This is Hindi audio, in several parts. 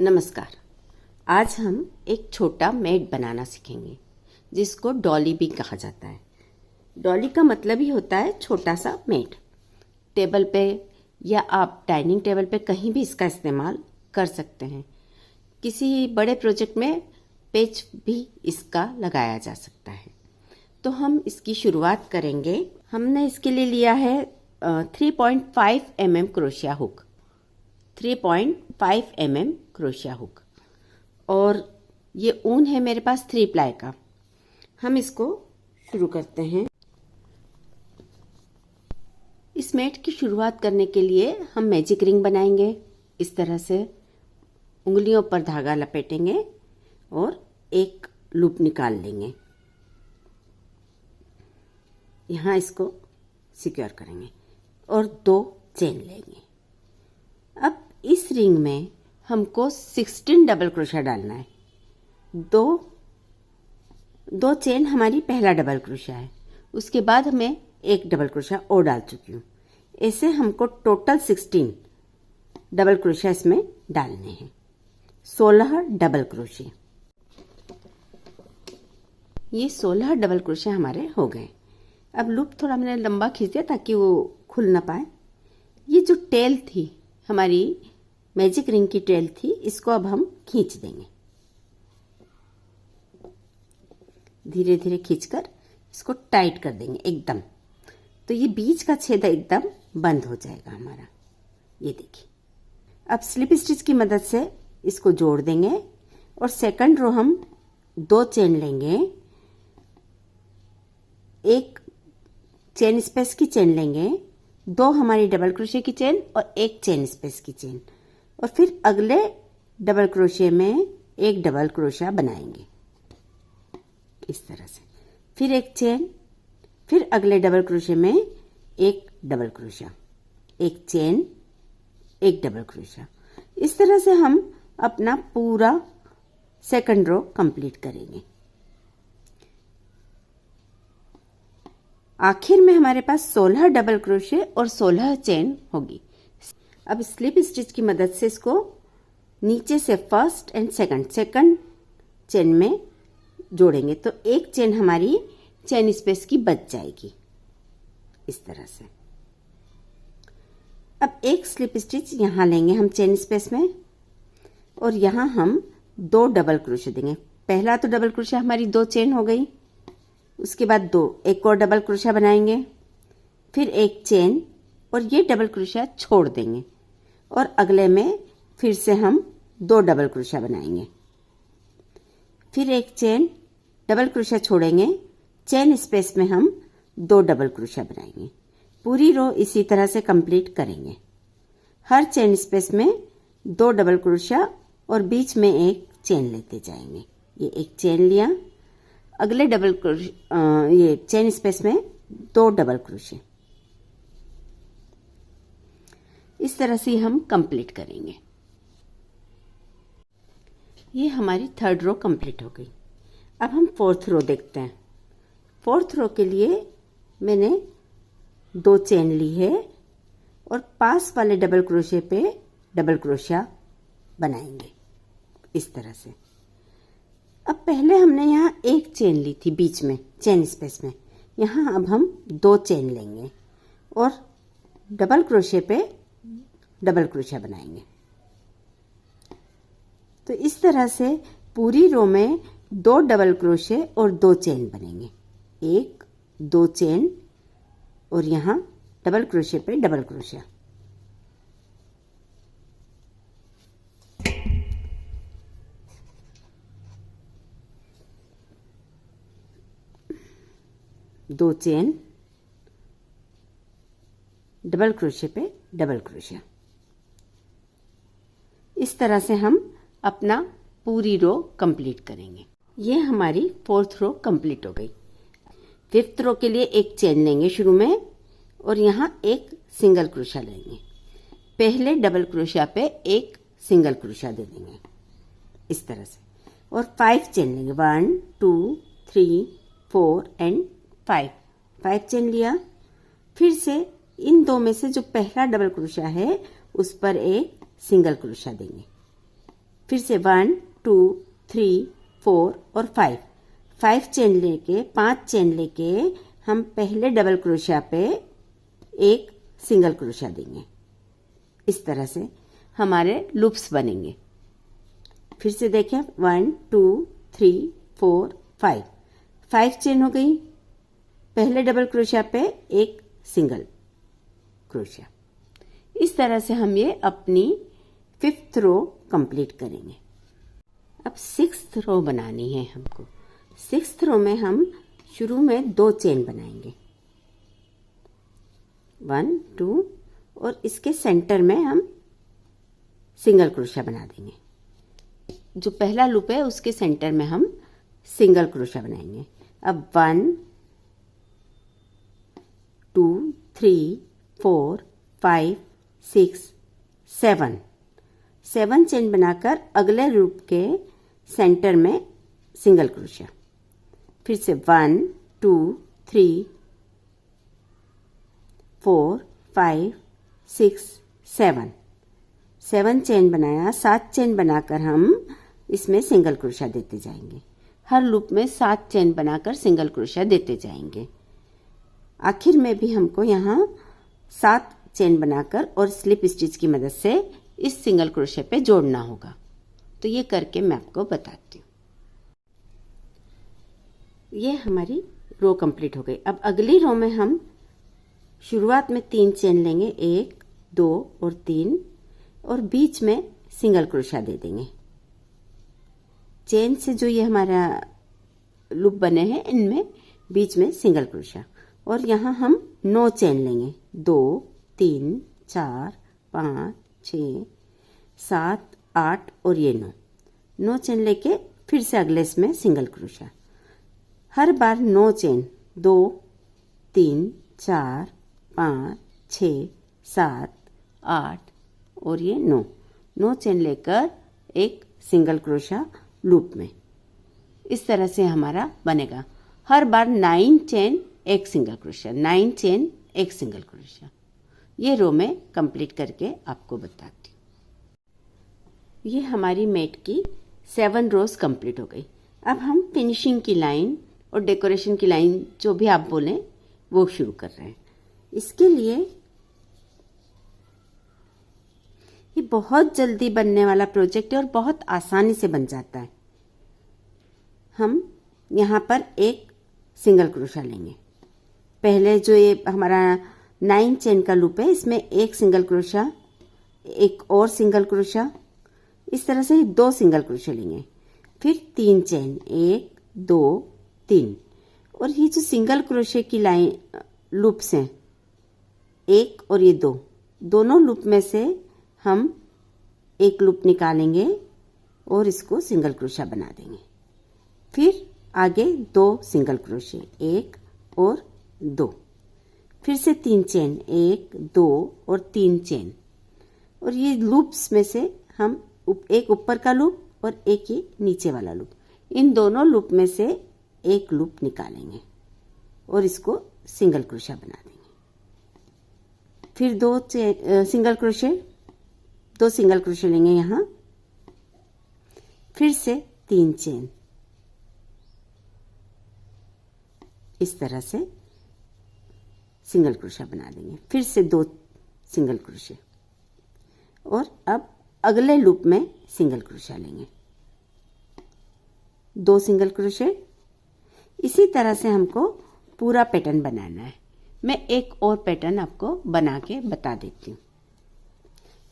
नमस्कार। आज हम एक छोटा मैट बनाना सीखेंगे जिसको डॉली भी कहा जाता है। डॉली का मतलब ही होता है छोटा सा मैट। टेबल पे या आप डाइनिंग टेबल पे कहीं भी इसका इस्तेमाल कर सकते हैं। किसी बड़े प्रोजेक्ट में पेज भी इसका लगाया जा सकता है। तो हम इसकी शुरुआत करेंगे। हमने इसके लिए लिया है 3.5 mm crochet hook, 3.5 mm crochet hook, और ये ऊन है मेरे पास 3 प्लाई का। हम इसको शुरू करते हैं। इस मैट की शुरुआत करने के लिए हम मैजिक रिंग बनाएंगे। इस तरह से उंगलियों पर धागा लपेटेंगे और एक लूप निकाल लेंगे। यहाँ इसको सिक्योर करेंगे और 2 चेन लेंगे। अब इस रिंग में हमको 16 डबल क्रोशिया डालना है। दो चेन हमारी पहला डबल क्रोशिया है, उसके बाद हमें एक डबल क्रोशिया और डाल चुकी हूँ। ऐसे हमको टोटल 16 डबल क्रोशिया इसमें डालने हैं। 16 डबल क्रोशिया। ये 16 डबल क्रोशिया हमारे हो गए। अब लूप थोड़ा मैंने लंबा खींच दिया ताकि वो खुल ना पाए। ये जो टेल थी हमारी मैजिक रिंग की टेल थी, इसको अब हम खींच देंगे। धीरे धीरे खींचकर इसको टाइट कर देंगे एकदम। तो ये बीच का छेद एकदम बंद हो जाएगा हमारा। ये देखिए। अब स्लिप स्टिच की मदद से इसको जोड़ देंगे और सेकंड रो हम 2 चेन लेंगे। एक चेन स्पेस की चेन लेंगे, 2 हमारी डबल क्रोशिया की चेन और एक चेन स्पेस की चेन, और फिर अगले डबल क्रोशिया में एक डबल क्रोशिया बनाएंगे इस तरह से। फिर एक चेन, फिर अगले डबल क्रोशिया में एक डबल क्रोशिया, एक चेन, एक डबल क्रोशिया। इस तरह से हम अपना पूरा सेकंड रो कंप्लीट करेंगे। आखिर में हमारे पास 16 डबल क्रोशिया और 16 चेन होगी। अब स्लिप स्टिच की मदद से इसको नीचे से फर्स्ट एंड सेकंड चेन में जोड़ेंगे तो एक चेन हमारी चेन स्पेस की बच जाएगी इस तरह से। अब एक स्लिप स्टिच यहाँ लेंगे हम चेन स्पेस में, और यहाँ हम 2 डबल क्रोशिया देंगे। पहला तो डबल क्रोशिया हमारी 2 चेन हो गई, उसके बाद 2 एक और डबल क्रोशिया बनाएंगे, फिर एक चेन और ये डबल क्रोशिया छोड़ देंगे, और अगले में फिर से हम 2 डबल क्रोशिया बनाएंगे। फिर एक चेन, डबल क्रोशिया छोड़ेंगे, चेन स्पेस में हम 2 डबल क्रोशिया बनाएंगे। पूरी रो इसी तरह से कंप्लीट करेंगे। हर चेन स्पेस में 2 डबल क्रोशिया और बीच में एक चेन लेते जाएंगे। ये एक चेन लिया, अगले डबल क्रोशिया ये चेन स्पेस में 2 डबल क्रोशिया। इस तरह से हम कंप्लीट करेंगे। ये हमारी 3rd रो कंप्लीट हो गई। अब हम 4th रो देखते हैं। 4th रो के लिए मैंने 2 चेन ली है और पास वाले डबल क्रोशिया पे डबल क्रोशिया बनाएंगे इस तरह से। अब पहले हमने यहाँ एक चेन ली थी बीच में चेन स्पेस में, यहाँ अब हम 2 चेन लेंगे और डबल क्रोशिया पे डबल क्रोशिया बनाएंगे। तो इस तरह से पूरी रो में 2 डबल क्रोशिया और 2 चेन बनेंगे। 1 2 चेन और यहाँ डबल क्रोशिया पे डबल क्रोशिया। दो चेन, डबल क्रोशिया पे डबल क्रोशिया। इस तरह से हम अपना पूरी रो कंप्लीट करेंगे। ये हमारी 4th रो कंप्लीट हो गई। 5th रो के लिए एक चेन लेंगे शुरू में और यहाँ एक सिंगल क्रोशिया लेंगे। पहले डबल क्रोशिया पे एक सिंगल क्रोशिया दे देंगे इस तरह से, और 5 चेन लेंगे। 1 2 3 4 एंड 5 चेन लिया। फिर से इन 2 में से जो पहला डबल क्रोशिया है उस पर एक सिंगल क्रोशिया देंगे फिर से 1 2 3 4 और 5 चेन लेके 5 चेन लेके हम पहले डबल क्रोशिया पे एक सिंगल क्रोशिया देंगे। इस तरह से हमारे लूप्स बनेंगे। फिर से देखें 1 2 3 4 5 चेन हो गई, पहले डबल क्रोशिया पे एक सिंगल क्रोशिया। इस तरह से हम ये अपनी 5th रो कंप्लीट करेंगे। अब 6th रो बनानी है हमको। 6th रो में हम शुरू में 2 चेन बनाएंगे, 1 2 और इसके सेंटर में हम सिंगल क्रोशिया बना देंगे। जो पहला लूप है उसके सेंटर में हम सिंगल क्रोशिया बनाएंगे। अब 1 2 3 4 5 6 7 चेन बनाकर अगले लूप के सेंटर में सिंगल क्रोशिया। फिर से 1 2 3 4 5 6 7 चेन बनाया। 7 चेन बनाकर हम इसमें सिंगल क्रोशिया देते जाएंगे। हर लूप में 7 चेन बनाकर सिंगल क्रोशिया देते जाएंगे। आखिर में भी हमको यहाँ 7 चेन बनाकर और स्लिप स्टिच की मदद से इस सिंगल क्रोशिया पे जोड़ना होगा। तो ये करके मैं आपको बताती हूँ। ये हमारी रो कंप्लीट हो गई। अब अगली रो में हम शुरुआत में 3 चेन लेंगे, 1 2 और 3 और बीच में सिंगल क्रोशिया दे देंगे। चेन से जो ये हमारा लूप बने हैं इनमें बीच में सिंगल क्रोशिया। और यहाँ हम 9 चेन लेंगे, 2 3 4 5 6 7 8 और ये 9 चेन लेके फिर से अगले इसमें सिंगल क्रोशिया। हर बार 9 चेन, 2 3 4 5 6 7 8 और ये 9 चेन लेकर एक सिंगल क्रोशिया लूप में। इस तरह से हमारा बनेगा। हर बार 9 चेन एक सिंगल क्रोशिया, 9 चेन एक सिंगल क्रोशिया। ये रो में कंप्लीट करके आपको बताती हूँ। ये हमारी मेट की 7 रोज कंप्लीट हो गई। अब हम फिनिशिंग की लाइन और डेकोरेशन की लाइन जो भी आप बोलें वो शुरू कर रहे हैं। इसके लिए ये बहुत जल्दी बनने वाला प्रोजेक्ट है और बहुत आसानी से बन जाता है। हम यहाँ पर एक सिंगल क्रोशिया लेंगे। पहले जो ये हमारा 9 चेन का लूप है इसमें एक सिंगल क्रोशिया, एक और सिंगल क्रोशिया, इस तरह से 2 सिंगल क्रोशिया लेंगे। फिर 3 चेन, 1 2 3 और ये जो सिंगल क्रोशिया की लाइन लूप्स हैं, एक और ये 2, दोनों लूप में से हम एक लूप निकालेंगे और इसको सिंगल क्रोशिया बना देंगे। फिर आगे 2 सिंगल क्रोशिया, 1 और 2, फिर से 3 चेन, 1 2 और 3 चेन और ये लूप्स में से हम एक ऊपर का लूप और एक ये नीचे वाला लूप, इन दोनों लूप में से एक लूप निकालेंगे और इसको सिंगल क्रोशिया बना देंगे। फिर 2 सिंगल क्रोशिया, 2 सिंगल क्रोशिया लेंगे यहाँ। फिर से 3 चेन, इस तरह से सिंगल क्रोशिया बना देंगे। फिर से 2 सिंगल क्रोशिया और अब अगले लूप में सिंगल क्रोशिया लेंगे, 2 सिंगल क्रोशिया। इसी तरह से हमको पूरा पैटर्न बनाना है। मैं एक और पैटर्न आपको बना के बता देती हूँ।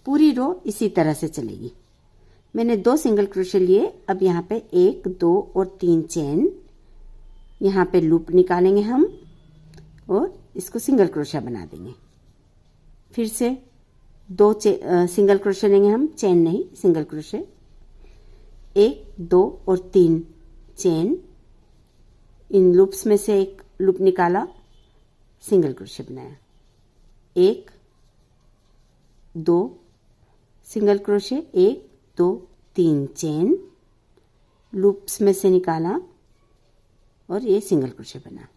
पूरी रो इसी तरह से चलेगी। मैंने 2 सिंगल क्रोशिया लिए। अब यहाँ पे 1 2 और 3 चेन, यहाँ पे लूप निकालेंगे हम और इसको सिंगल क्रोशिया बना देंगे। फिर से 2 सिंगल क्रोशिया लेंगे हम, चेन नहीं सिंगल क्रोशिया, 1 2 और 3 चेन, इन लूप्स में से एक लूप निकाला, सिंगल क्रोशिया बनाया, 1 2 सिंगल क्रोशिया, 1 2 3 चेन, लूप्स में से निकाला और ये सिंगल क्रोशिया बना।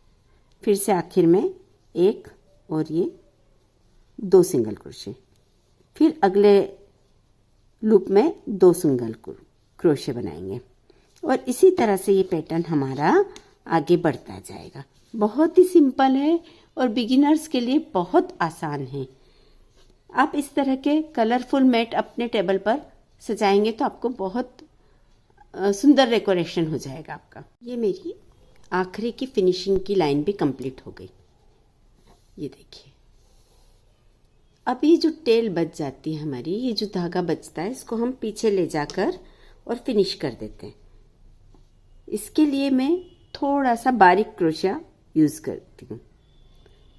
फिर से आखिर में 1 और ये 2 सिंगल क्रोशिया। फिर अगले लूप में 2 सिंगल क्रोशे बनाएंगे और इसी तरह से ये पैटर्न हमारा आगे बढ़ता जाएगा। बहुत ही सिंपल है और बिगिनर्स के लिए बहुत आसान है। आप इस तरह के कलरफुल मैट अपने टेबल पर सजाएंगे तो आपको बहुत सुंदर डेकोरेशन हो जाएगा आपका। ये मेरी आखिरी की फिनिशिंग की लाइन भी कंप्लीट हो गई। ये देखिए, अब ये जो टेल बच जाती है हमारी, ये जो धागा बचता है, इसको हम पीछे ले जाकर और फिनिश कर देते हैं। इसके लिए मैं थोड़ा सा बारीक क्रोशिया यूज़ करती हूँ।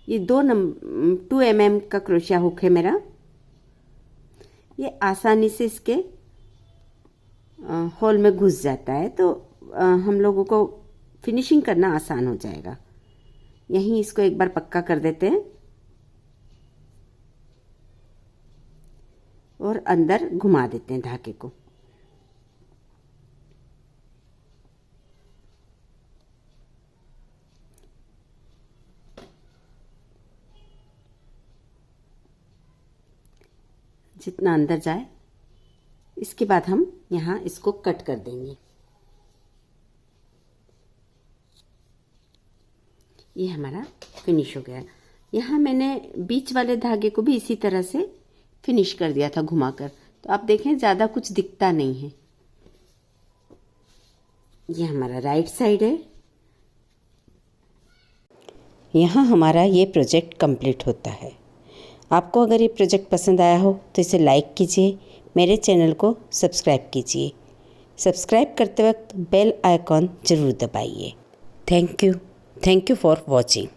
ये 2 mm का क्रोशिया हुक है मेरा। ये आसानी से इसके होल में घुस जाता है, तो हम लोगों को फिनिशिंग करना आसान हो जाएगा। यहीं इसको एक बार पक्का कर देते हैं और अंदर घुमा देते हैं धागे को। जितना अंदर जाए, इसके बाद हम यहाँ इसको कट कर देंगे। ये हमारा फिनिश हो गया। यहाँ मैंने बीच वाले धागे को भी इसी तरह से फिनिश कर दिया था घुमाकर, तो आप देखें ज़्यादा कुछ दिखता नहीं है। ये हमारा राइट साइड है। यहाँ हमारा ये प्रोजेक्ट कंप्लीट होता है। आपको अगर ये प्रोजेक्ट पसंद आया हो तो इसे लाइक कीजिए, मेरे चैनल को सब्सक्राइब कीजिए। सब्सक्राइब करते वक्त बेल आइकॉन ज़रूर दबाइए। Thank you for watching.